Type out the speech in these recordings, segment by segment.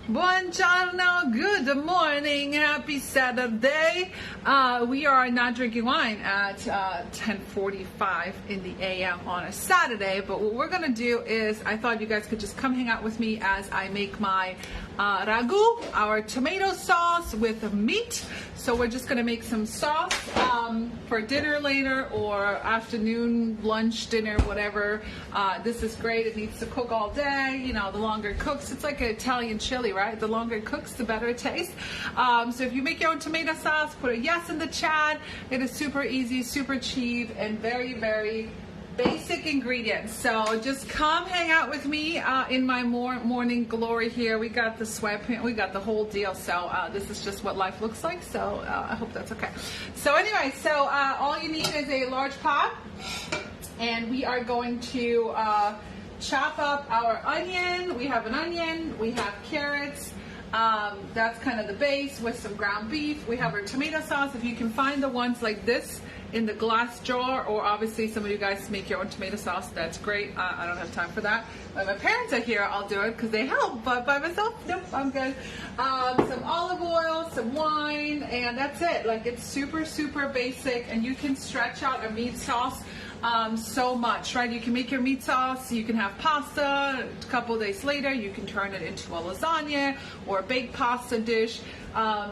Buongiorno, good morning, happy Saturday. We are not drinking wine at 10:45 in the a.m. on a Saturday, but what we're going to do is I thought you guys could just come hang out with me as I make my Ragu, our tomato sauce with meat. So we're just going to make some sauce for dinner later or afternoon, lunch, dinner, whatever. This is great. It needs to cook all day. You know, the longer it cooks, it's like an Italian chili, right? The longer it cooks, the better it tastes. So if you make your own tomato sauce, put a yes in the chat. It is super easy, super cheap, and very, very basic ingredients. So just come hang out with me in my morning glory here. We got the sweatpants, we got the whole deal. So this is just what life looks like. So I hope that's okay. So anyway, so all you need is a large pot, and we are going to chop up our onion. We have an onion, we have carrots. That's kind of the base with some ground beef. We have our tomato sauce. If you can find the ones like this in the glass jar, or obviously some of you guys make your own tomato sauce, that's great. I don't have time for that. But my parents are here, I'll do it because they help, but by myself, nope, I'm good. Some olive oil, some wine, and that's it. Like, it's super, super basic, and you can stretch out a meat sauce so much, right? You can make your meat sauce, you can have pasta, a couple of days later you can turn it into a lasagna or a baked pasta dish,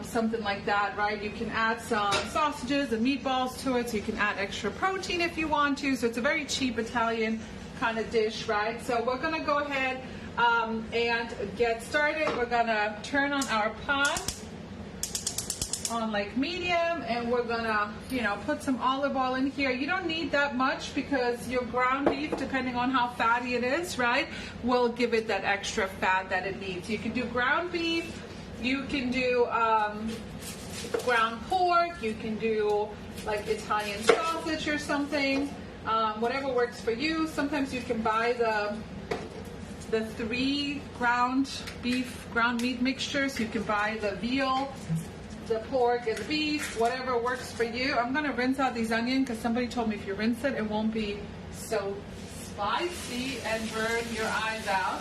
something like that, right? You can add some sausages and meatballs to it, so you can add extra protein if you want to. So it's a very cheap Italian kind of dish, right? So we're gonna go ahead and get started. We're gonna turn on our pot on like medium, and we're gonna, you know, put some olive oil in here. You don't need that much because your ground beef, depending on how fatty it is, right, will give it that extra fat that it needs. You can do ground beef, you can do ground pork, you can do like Italian sausage or something, whatever works for you. Sometimes you can buy the 3 ground meat mixtures. You can buy the veal, the pork, and the beef, whatever works for you. I'm gonna rinse out these onions because somebody told me if you rinse it, it won't be so spicy and burn your eyes out.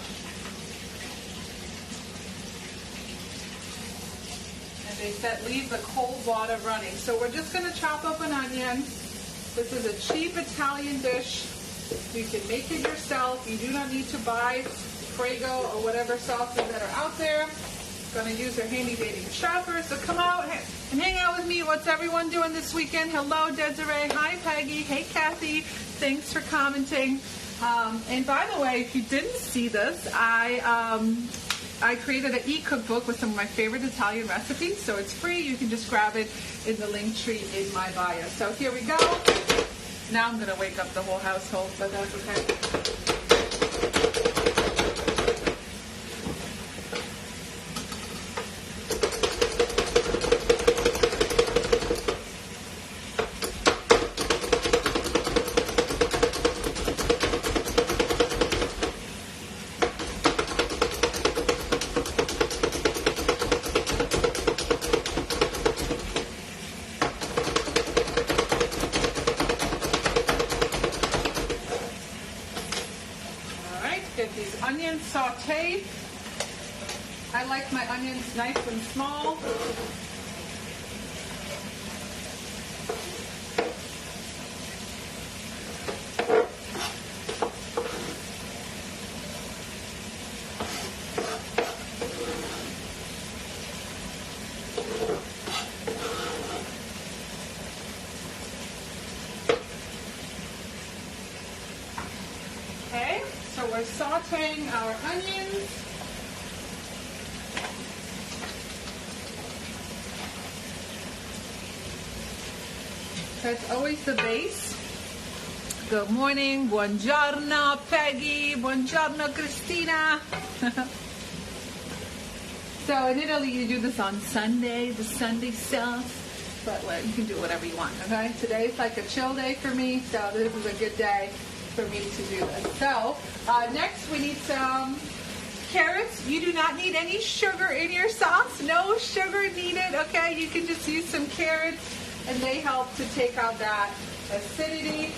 And they said leave the cold water running. So we're just gonna chop up an onion. This is a cheap Italian dish. You can make it yourself. You do not need to buy Prego or whatever sauces that are out there. Gonna use your handy dandy chopper. So come out and hang out with me. What's everyone doing this weekend? Hello, Desiree. Hi, Peggy. Hey, Kathy. Thanks for commenting. And by the way, if you didn't see this, I created an e-cookbook with some of my favorite Italian recipes. So it's free. You can just grab it in the link tree in my bio. So here we go. Now I'm gonna wake up the whole household, but that's okay. Get these onions sauteed. I like my onions nice and small. So we're sauteing our onions. That's always the base. Good morning, buongiorno Peggy, buongiorno Christina. So in Italy you do this on Sunday, the Sunday sauce, but you can do whatever you want, okay? Today's like a chill day for me, so this is a good day for me to do this. So next we need some carrots. You do not need any sugar in your sauce. No sugar needed, okay? You can just use some carrots, and they help to take out that acidity.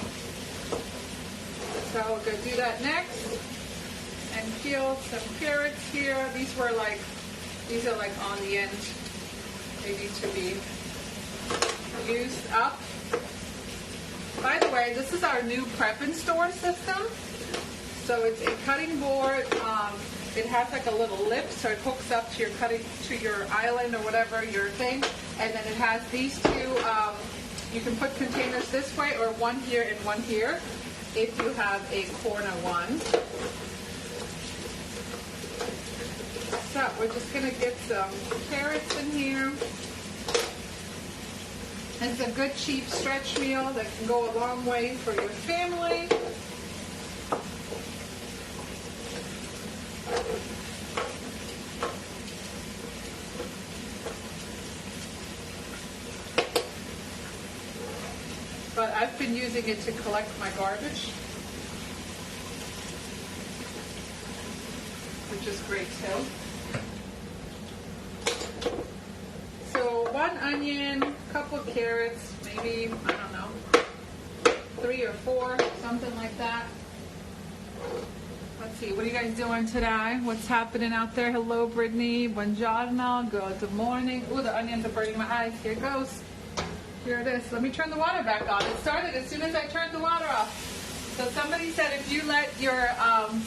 So we're going to do that next. And peel some carrots here. These were like These are like on the end. They need to be used up. By the way, this is our new prep and store system. So it's a cutting board. It has like a little lip, so it hooks up to your cutting, to your island or whatever, your thing. And then it has these two, you can put containers this way or one here and one here if you have a corner one. So we're just gonna get some carrots in here. It's a good cheap stretch meal that can go a long way for your family. But I've been using it to collect my garbage, which is great too. So 1 onion, couple carrots, maybe, I don't know, 3 or 4, something like that. Let's see, what are you guys doing today? What's happening out there? Hello, Brittany. Buongiorno. Good morning. Ooh, the onions are burning my eyes. Here it goes. Here it is. Let me turn the water back on. It started as soon as I turned the water off. So somebody said if you let your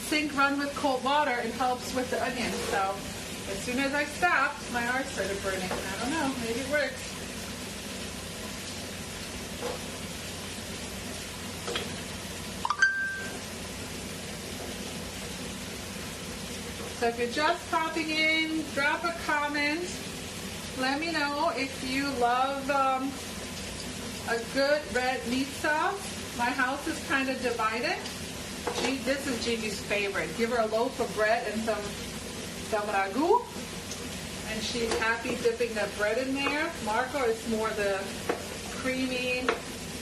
sink run with cold water, it helps with the onions. So as soon as I stopped, my eyes started burning. I don't know. Maybe it works. So if you're just popping in, drop a comment. Let me know if you love a good red meat sauce. My house is kind of divided. This is Gigi's favorite. Give her a loaf of bread and some ragu, and she's happy dipping that bread in there. Marco is more the creamy.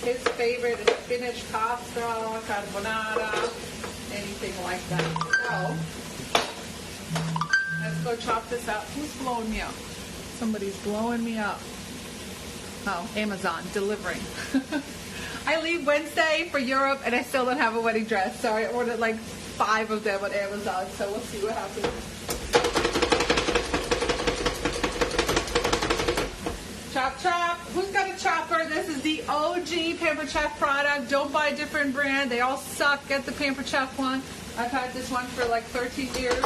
His favorite is spinach pasta, carbonara, anything like that. So let's go chop this up. Who's blowing me up? Somebody's blowing me up. Oh, Amazon delivering. I leave Wednesday for Europe and I still don't have a wedding dress. So I ordered like 5 of them on Amazon. So we'll see what happens. Chop, chop. Who's got a chopper? This is the OG Pampered Chef product. Don't buy a different brand. They all suck. Get the Pampered Chef one. I've had this one for like 13 years.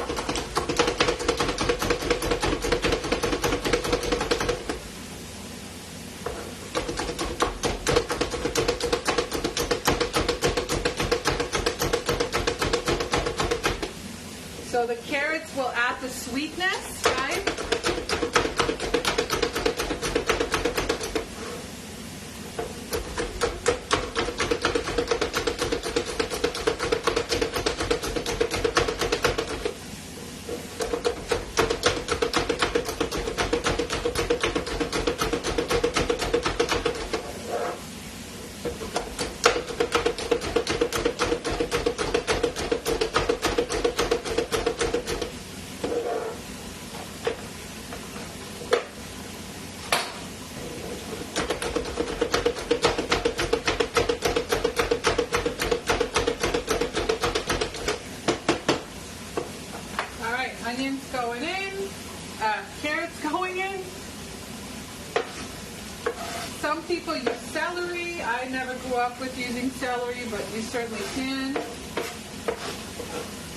So the carrots will add the sweetness, right? Onions going in, carrots going in. Some people use celery. I never grew up with using celery, but you certainly can.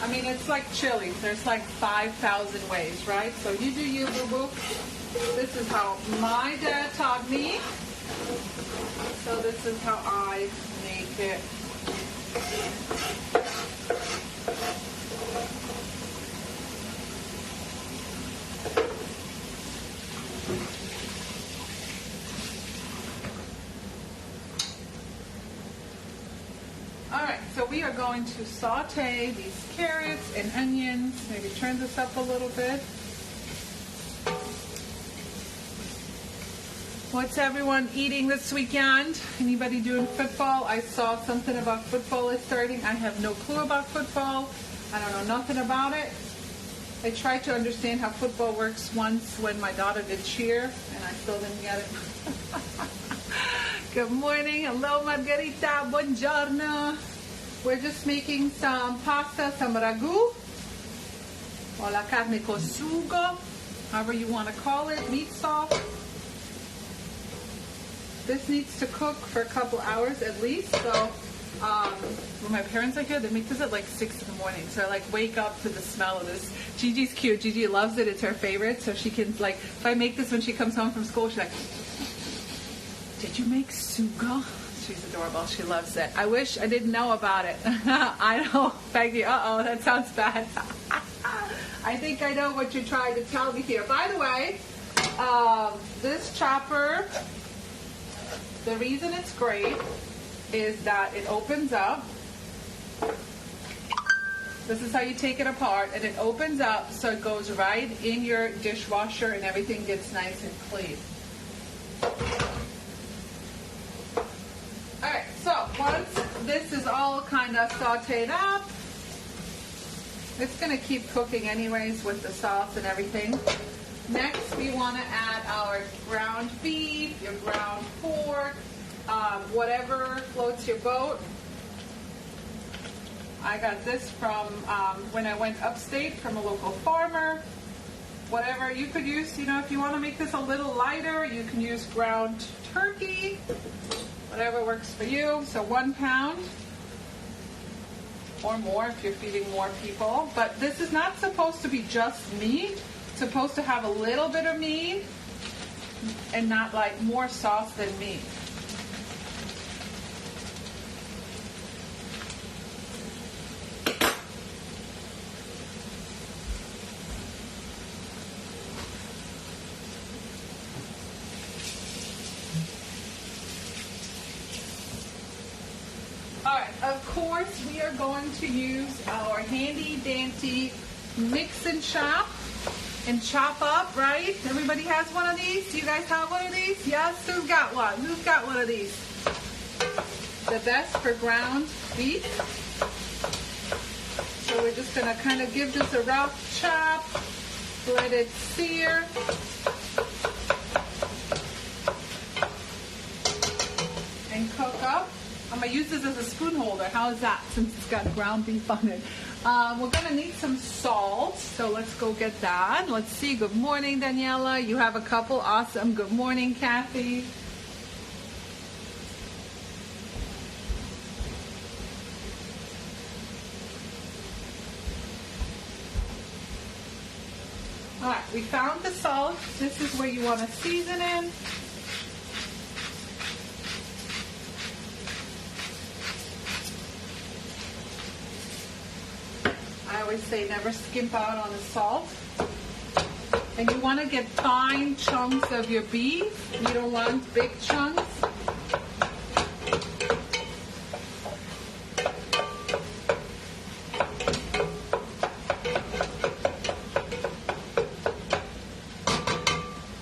I mean, it's like chili. There's like 5,000 ways, right? So you do you, boo-boo. This is how my dad taught me. So this is how I make it. Alright, so we are going to saute these carrots and onions. Maybe turn this up a little bit. What's everyone eating this weekend? Anybody doing football? I saw something about football is starting. I have no clue about football. I don't know nothing about it. I tried to understand how football works once when my daughter did cheer, and I still didn't get it. Good morning. Hello, Margarita. Buongiorno. We're just making some pasta, some ragu, or la carne con sugo. however you want to call it, meat sauce. This needs to cook for a couple hours at least. So when my parents are here, they make this at like 6 in the morning. So I like wake up to the smell of this. Gigi's cute. Gigi loves it. It's her favorite. So she can like, if I make this when she comes home from school, she's like, did you make sugo? She's adorable. She loves it. I wish I didn't know about it. I know, Peggy. Uh-oh, that sounds bad. I think I know what you're trying to tell me here. By the way, this chopper, the reason it's great is that it opens up. This is how you take it apart, and it opens up so it goes right in your dishwasher and everything gets nice and clean. Alright, so once this is all kind of sauteed up, it's going to keep cooking anyways with the sauce and everything. Next, we want to add our ground beef, your ground pork, whatever floats your boat. I got this from when I went upstate from a local farmer. Whatever you could use, you know, if you want to make this a little lighter, you can use ground turkey. Whatever works for you. So 1 pound or more if you're feeding more people. But this is not supposed to be just meat. It's supposed to have a little bit of meat and not like more sauce than meat. Alright, of course we are going to use our handy dandy mix and chop up, right? Everybody has one of these? Do you guys have one of these? Yes? Who's got one? Who's got one of these? The best for ground beef. So we're just going to kind of give this a rough chop, let it sear. And cook up. I'm going to use this as a spoon holder. How is that, since it's got ground beef on it? We're going to need some salt, so let's go get that. Let's see. Good morning, Daniela. You have a couple. Awesome. Good morning, Kathy. All right, we found the salt. This is where you want to season in. I always say never skimp out on the salt. And you want to get fine chunks of your beef. You don't want big chunks.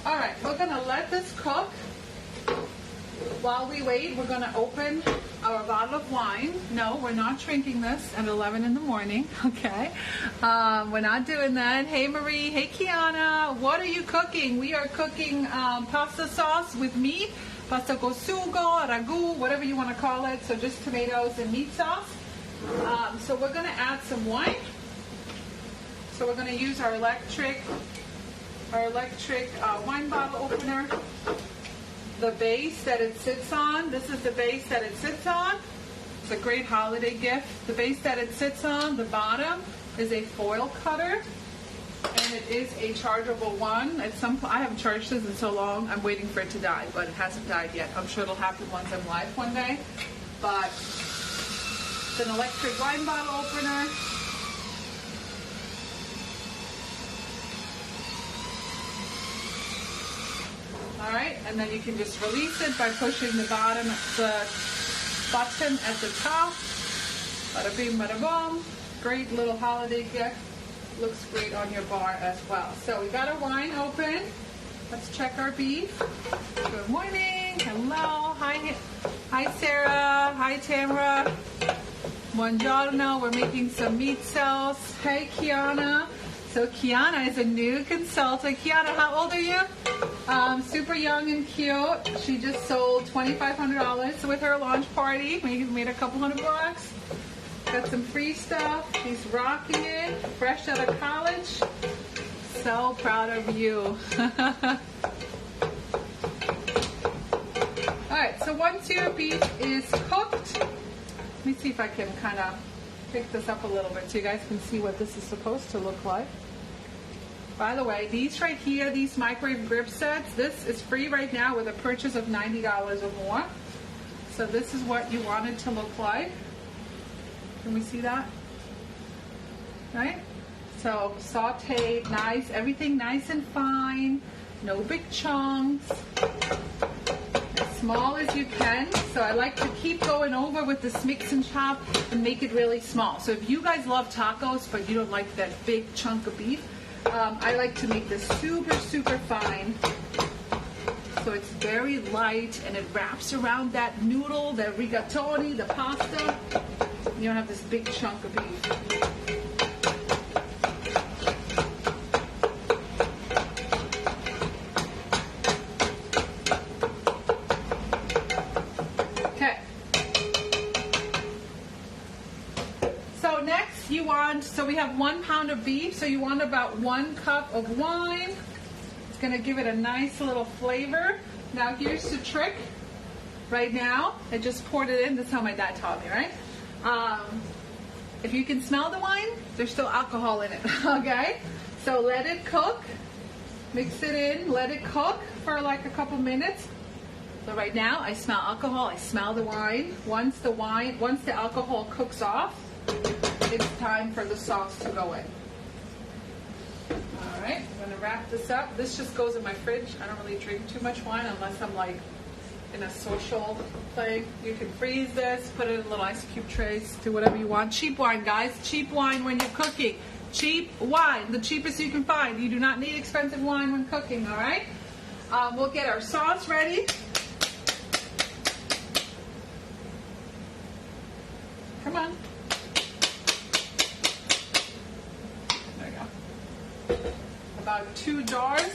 All right, we're going to let this cook. While we wait, we're going to open our bottle of wine. No, we're not drinking this at 11 in the morning, okay? We're not doing that. Hey, Marie. Hey, Kiana. What are you cooking? We are cooking pasta sauce with meat, pasta con sugo, ragu, whatever you want to call it. So just tomatoes and meat sauce. So we're going to add some wine. So we're going to use our electric wine bottle opener. The base that it sits on, this is the base that it sits on. It's a great holiday gift. The base that it sits on, the bottom, is a foil cutter. And it is a chargeable one. I haven't charged this in so long, I'm waiting for it to die, but it hasn't died yet. I'm sure it'll happen once I'm live one day. But it's an electric wine bottle opener. All right, and then you can just release it by pushing the bottom, the button at the top. Bada bing, bada boom. Great little holiday gift. Looks great on your bar as well. So we got our wine open. Let's check our beef. Good morning. Hello. Hi, Sarah. Hi, Tamara. Buongiorno. We're making some meat sauce. Hey, Kiana. So Kiana is a new consultant. Kiana, how old are you? Super young and cute. She just sold $2,500 with her launch party. Made a couple $100. Got some free stuff. She's rocking it. Fresh out of college. so proud of you. All right, so once your beef is cooked, let me see if I can kind of pick this up a little bit so you guys can see what this is supposed to look like. By the way, these right here, these microwave grip sets, this is free right now with a purchase of $90 or more. So this is what you want it to look like. Can we see that? Right? So sauteed, nice, everything nice and fine, no big chunks, as small as you can. So I like to keep going over with this mix and chop and make it really small. So if you guys love tacos but you don't like that big chunk of beef, I like to make this super, super fine. So it's very light and it wraps around that noodle, the rigatoni, the pasta. You don't have this big chunk of beef. Okay. So next you want, so we have 1 pound of beef, so you want about 1 cup of wine. It's gonna give it a nice little flavor. Now here's the trick. Right now, I just poured it in. That's how my dad taught me, right? If you can smell the wine, there's still alcohol in it, okay? So let it cook. Mix it in, let it cook for like a couple minutes. So right now, I smell alcohol, I smell the wine. Once the alcohol cooks off, it's time for the sauce to go in. All right, I'm gonna wrap this up. This just goes in my fridge. I don't really drink too much wine unless I'm like in a social thing. You can freeze this, put it in little ice cube trays, do whatever you want. Cheap wine, guys. Cheap wine when you're cooking. Cheap wine, the cheapest you can find. You do not need expensive wine when cooking, all right? We'll get our sauce ready. Come on. There you go. About 2 jars.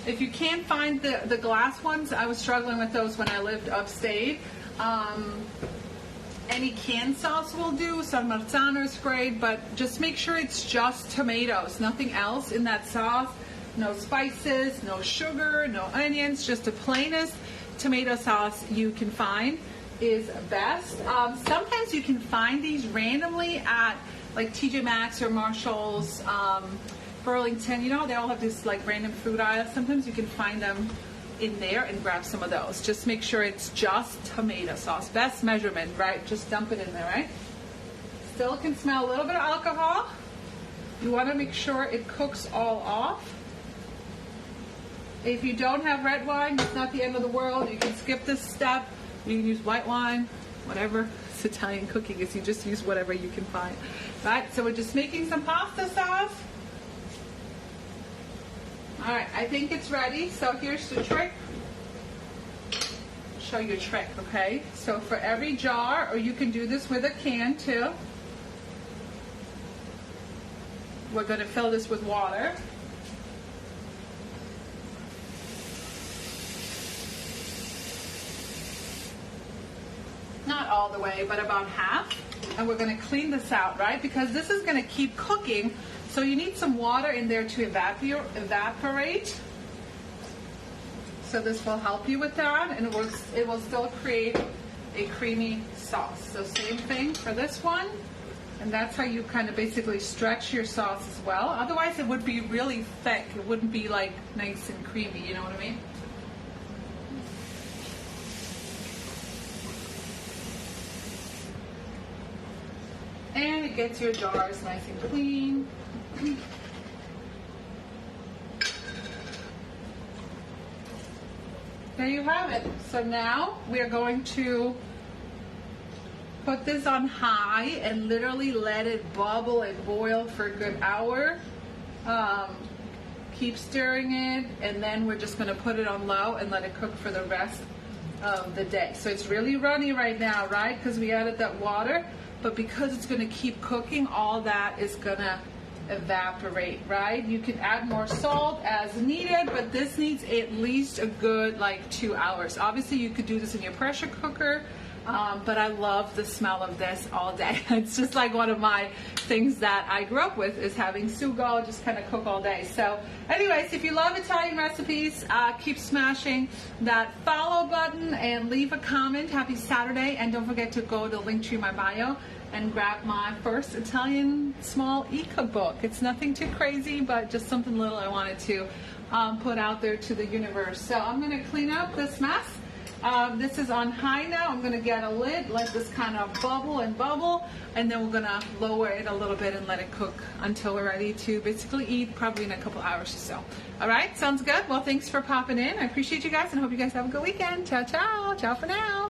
If you can't find the glass ones, I was struggling with those when I lived upstate. Any canned sauce will do. San Marzano is great, but just make sure it's just tomatoes, nothing else in that sauce. No spices, no sugar, no onions, just the plainest tomato sauce you can find is best. Sometimes you can find these randomly at like TJ Maxx or Marshall's, Burlington, you know, they all have this like random food aisle. Sometimes you can find them in there and grab some of those. Just make sure it's just tomato sauce. Best measurement, right? Just dump it in there, right? Still can smell a little bit of alcohol. You want to make sure it cooks all off. If you don't have red wine, it's not the end of the world. You can skip this step. You can use white wine, whatever. It's Italian cooking is you just use whatever you can find. Right? So we're just making some pasta sauce. All right, I think it's ready. So here's the trick. Show you a trick, okay? So for every jar, or you can do this with a can too, we're going to fill this with water. Not all the way, but about half. And we're going to clean this out, right? Because this is going to keep cooking. So you need some water in there to evaporate. So this will help you with that, and it will still create a creamy sauce. So same thing for this one, and that's how you kind of basically stretch your sauce as well. Otherwise it would be really thick. It wouldn't be like nice and creamy, you know what I mean? And it gets your jars nice and clean. There you have it. So now we are going to put this on high and literally let it bubble and boil for a good hour. Keep stirring it, and then we're just going to put it on low and let it cook for the rest of the day. So it's really runny right now, right? Because we added that water, but because it's going to keep cooking, all that is going to evaporate, right? You can add more salt as needed, but this needs at least a good like 2 hours. Obviously you could do this in your pressure cooker, but I love the smell of this all day. It's just like one of my things that I grew up with, is having sugo, just kind of cook all day. So anyways, if you love Italian recipes, keep smashing that follow button and leave a comment. Happy Saturday, and don't forget to go to the link tree in my bio and grab my first Italian small e-cookbook. It's nothing too crazy, but just something little I wanted to put out there to the universe. So I'm going to clean up this mess. This is on high now. I'm going to get a lid, let this kind of bubble and bubble, and then we're going to lower it a little bit and let it cook until we're ready to basically eat, probably in a couple hours or so. All right, sounds good. Well, thanks for popping in. I appreciate you guys and hope you guys have a good weekend. Ciao, ciao. Ciao for now.